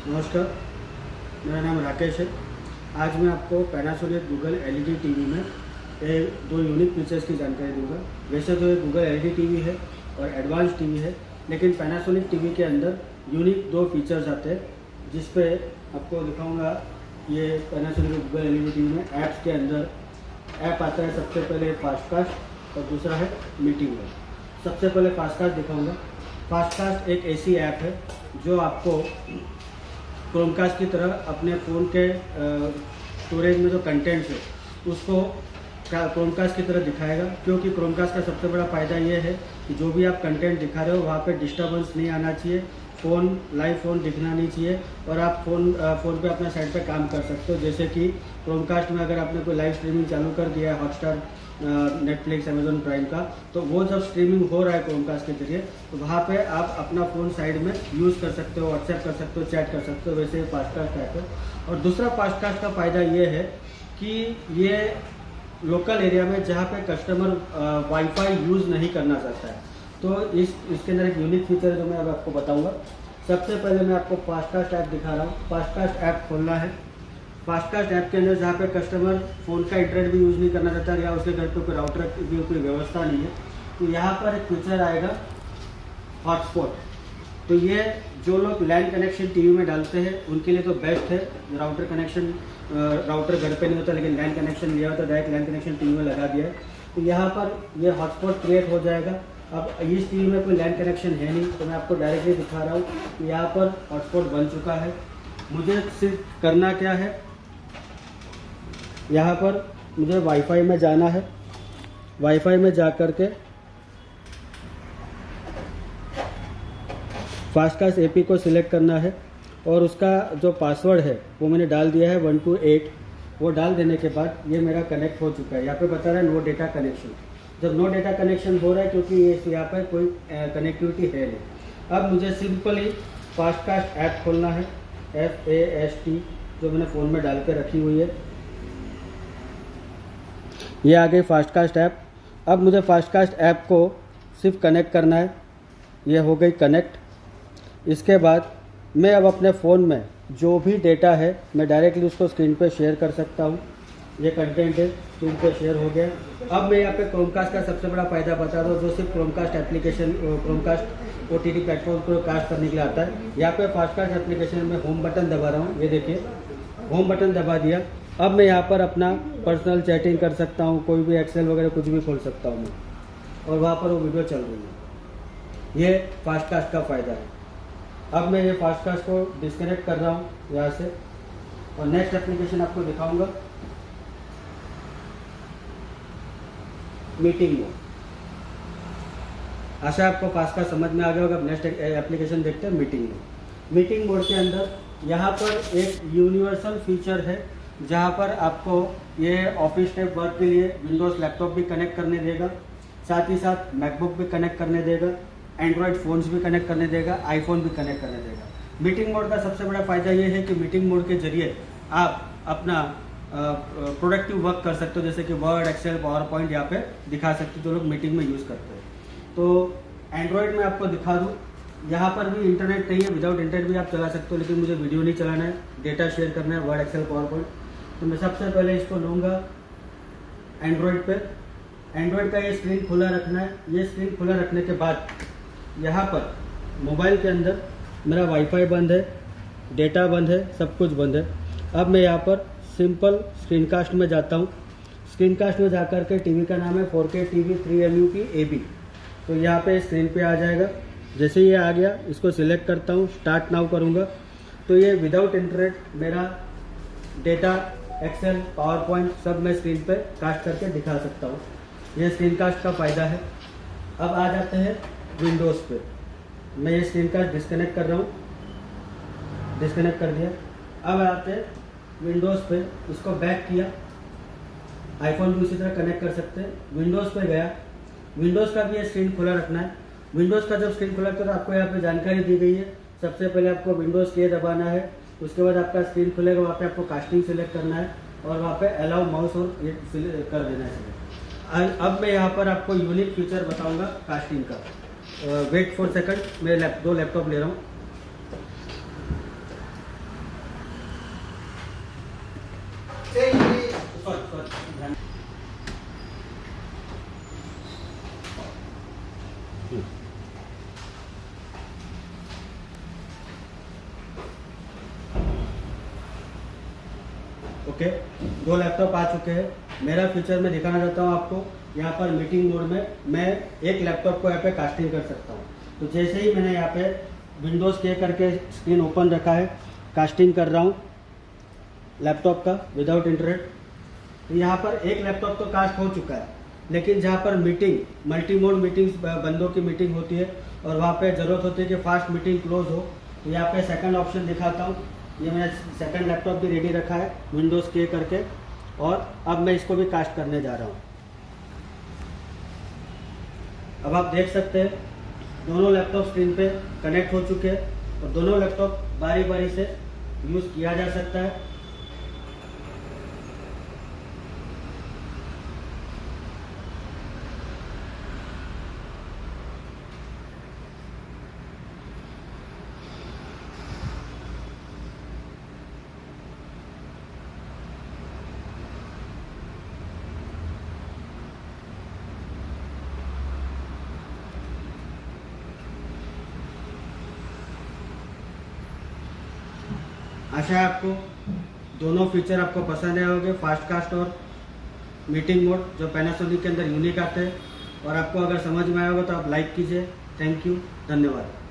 नमस्कार, मेरा नाम राकेश है। आज मैं आपको पैनासोनिक गूगल एलईडी टीवी में दो यूनिक फीचर्स की जानकारी दूंगा। वैसे तो ये गूगल एलईडी टीवी है और एडवांस टीवी है, लेकिन पैनासोनिक टीवी के अंदर यूनिक दो फीचर्स आते हैं, जिस पे आपको दिखाऊंगा। ये पैनासोनिक गूगल एलईडी टीवी में ऐप्स के अंदर ऐप आता है। सबसे पहले फास्टकास्ट और दूसरा है मीटिंग मोड। सबसे पहले फास्टकास्ट दिखाऊंगा। फास्टकास्ट एक ऐसी ऐप है जो आपको क्रोमकास्ट की तरह अपने फ़ोन के स्टोरेज में जो कंटेंट्स है उसको क्रोमकास्ट की तरह दिखाएगा। क्योंकि क्रोमकास्ट का सबसे बड़ा फ़ायदा ये है कि जो भी आप कंटेंट दिखा रहे हो वहाँ पे डिस्टर्बेंस नहीं आना चाहिए, लाइव फ़ोन दिखना नहीं चाहिए, और आप फ़ोन पे अपना साइड पे काम कर सकते हो। जैसे कि क्रोमकास्ट में अगर आपने कोई लाइव स्ट्रीमिंग चालू कर दिया है, हॉटस्टार, नेटफ्लिक्स, अमेजोन प्राइम का, तो वो जब स्ट्रीमिंग हो रहा है क्रोमकास्ट के जरिए, तो वहाँ पे आप अपना फ़ोन साइड में यूज़ कर सकते हो, व्हाट्सएप कर सकते हो, चैट कर सकते हो। वैसे फास्टकास्ट ऐप है। और दूसरा फास्टकास्ट का फ़ायदा ये है कि ये लोकल एरिया में जहाँ पे कस्टमर वाईफाई यूज़ नहीं करना चाहता है, तो इसके अंदर एक यूनिक फीचर जो मैं अब आपको बताऊँगा। सबसे पहले मैं आपको फास्टकास्ट ऐप दिखा रहा हूँ। फास्टकास्ट ऐप खोलना है। फास्टकास्ट ऐप के अंदर जहाँ पे कस्टमर फ़ोन का इंटरनेट भी यूज़ नहीं करना चाहता या उसके घर पे कोई राउटर की कोई व्यवस्था नहीं है, तो यहाँ पर एक फीचर आएगा हॉटस्पॉट। तो ये जो लोग लैंड कनेक्शन टीवी में डालते हैं उनके लिए तो बेस्ट है। राउटर कनेक्शन, राउटर घर पे नहीं होता लेकिन लैंड कनेक्शन लिया होता, डायरेक्ट लैंड कनेक्शन टीवी में लगा दिया है, तो यहाँ पर ये हॉटस्पॉट क्रिएट हो जाएगा। अब इस टीवी में कोई लैंड कनेक्शन है नहीं, तो मैं आपको डायरेक्टली दिखा रहा हूँ कि यहाँ पर हॉटस्पॉट बन चुका है। मुझे सिर्फ करना क्या है, यहाँ पर मुझे वाईफाई में जाना है। वाईफाई में जा कर के फास्टकास्ट एपी को सिलेक्ट करना है और उसका जो पासवर्ड है वो मैंने डाल दिया है 128। वो डाल देने के बाद ये मेरा कनेक्ट हो चुका है। यहाँ पे बता रहा है नो डेटा कनेक्शन। जब नो डेटा कनेक्शन हो रहा है क्योंकि ये यहाँ पे कोई कनेक्टिविटी है नहीं। अब मुझे सिंपली फास्टकास्ट ऐप खोलना है, FAST, जो मैंने फ़ोन में डाल के रखी हुई है। ये आ गई फास्टकास्ट ऐप। अब मुझे फास्टकास्ट ऐप को सिर्फ कनेक्ट करना है। ये हो गई कनेक्ट। इसके बाद मैं अब अपने फ़ोन में जो भी डेटा है मैं डायरेक्टली उसको स्क्रीन पे शेयर कर सकता हूँ। ये कंटेंट है, स्क्रीन पे शेयर हो गया। अब मैं यहाँ पे क्रोमकास्ट का सबसे बड़ा फ़ायदा बता दूँ, जो सिर्फ Chromecast application, Chromecast OTT platform को कास्ट करने के लिए आता है। यहाँ पे फास्टकास्ट एप्लीकेशन में होम बटन दबा रहा हूँ। ये देखिए, होम बटन दबा दिया। अब मैं यहाँ पर अपना पर्सनल चैटिंग कर सकता हूँ, कोई भी एक्सेल वगैरह कुछ भी खोल सकता हूँ मैं, और वहाँ पर वो वीडियो चल रही है। ये फास्टकास्ट का फ़ायदा है। अब मैं ये फास्टकास्ट को डिस्कनेक्ट कर रहा हूँ यहाँ से, और नेक्स्ट एप्लीकेशन आपको दिखाऊंगा, मीटिंग मोड। आशा आपको फास्टकास्ट समझ में आ गया होगा। अब नेक्स्ट एप्लीकेशन देखते हैं, मीटिंग मोड। मीटिंग मोड के अंदर यहाँ पर एक यूनिवर्सल फीचर है जहाँ पर आपको ये ऑफिस टाइप वर्क के लिए विंडोज़ लैपटॉप भी कनेक्ट करने देगा, साथ ही साथ मैकबुक भी कनेक्ट करने देगा, एंड्रॉयड फ़ोन्स भी कनेक्ट करने देगा, आईफोन भी कनेक्ट करने देगा। मीटिंग मोड का सबसे बड़ा फ़ायदा ये है कि मीटिंग मोड के जरिए आप अपना प्रोडक्टिव वर्क कर सकते हो, जैसे कि वर्ड, एक्सेल, पावर पॉइंट यहाँ पे दिखा सकते हो जो लोग मीटिंग में यूज़ करते हैं। तो एंड्रॉयड में आपको दिखा दूँ, यहाँ पर भी इंटरनेट नहीं है, विदाउट इंटरनेट भी आप चला सकते हो, लेकिन मुझे वीडियो नहीं चलाना है, डेटा शेयर करना है, वर्ड, एक्सेल, पावर पॉइंट। तो मैं सबसे पहले इसको लूँगा एंड्रॉयड पे। एंड्रॉयड का ये स्क्रीन खुला रखना है। ये स्क्रीन खुला रखने के बाद यहाँ पर मोबाइल के अंदर मेरा वाईफाई बंद है, डेटा बंद है, सब कुछ बंद है। अब मैं यहाँ पर सिंपल स्क्रीनकास्ट में जाता हूँ। स्क्रीनकास्ट में जाकर के टीवी का नाम है 4K TV 3MUP AB। तो यहाँ पे स्क्रीन पे आ जाएगा। जैसे ये आ गया, इसको सिलेक्ट करता हूँ, स्टार्ट नाउ करूँगा, तो ये विदाउट इंटरनेट मेरा डेटा, एक्सेल, पावर पॉइंट सब मैं स्क्रीन पे कास्ट करके दिखा सकता हूँ। ये स्क्रीन कास्ट का फ़ायदा है। अब आ जाते हैं विंडोज़ पे। मैं ये स्क्रीन कास्ट डिस्कनेक्ट कर रहा हूँ, डिस्कनेक्ट कर दिया। अब आते हैं विंडोज़ पे, इसको बैक किया। आईफोन भी उसी तरह कनेक्ट कर सकते हैं। विंडोज़ पे गया, विंडोज़ का भी ये स्क्रीन खुला रखना है। विंडोज़ का जब स्क्रीन खुला तो आपको यहाँ पे जानकारी दी गई है। सबसे पहले आपको विंडोज़ के दबाना है, उसके बाद आपका स्क्रीन खुलेगा, वहाँ पे आपको कास्टिंग सिलेक्ट करना है और वहाँ पे अलाउ माउस और ये कर देना है। अब मैं यहाँ पर आपको यूनिक फीचर बताऊँगा कास्टिंग का। वेट फॉर सेकंड, मैं दो लैपटॉप ले रहा हूँ। ओके, 2 लैपटॉप आ चुके हैं। मेरा फीचर मैं दिखाना चाहता हूँ आपको। यहाँ पर मीटिंग मोड में मैं एक लैपटॉप को यहाँ पे कास्टिंग कर सकता हूँ। तो जैसे ही मैंने यहाँ पे विंडोज़ के करके स्क्रीन ओपन रखा है, कास्टिंग कर रहा हूँ लैपटॉप का विदाउट इंटरनेट। तो यहाँ पर एक लैपटॉप तो कास्ट हो चुका है, लेकिन जहाँ पर मीटिंग मल्टी मोड मीटिंग्स बंदों की मीटिंग होती है और वहाँ पे ज़रूरत होती है कि फास्ट मीटिंग क्लोज हो, तो यहाँ पे सेकंड ऑप्शन दिखाता हूँ। ये मैंने सेकंड लैपटॉप भी रेडी रखा है विंडोज़ के करके, और अब मैं इसको भी कास्ट करने जा रहा हूँ। अब आप देख सकते हैं दोनों लैपटॉप स्क्रीन पे कनेक्ट हो चुके हैं और दोनों लैपटॉप बारी बारी से यूज़ किया जा सकता है। आशा है आपको दोनों फीचर आपको पसंद आए होंगे, फास्ट कास्ट और मीटिंग मोड जो पैनासोनिक के अंदर यूनिक आते हैं। और आपको अगर समझ में आया होगा तो आप लाइक कीजिए। थैंक यू, धन्यवाद।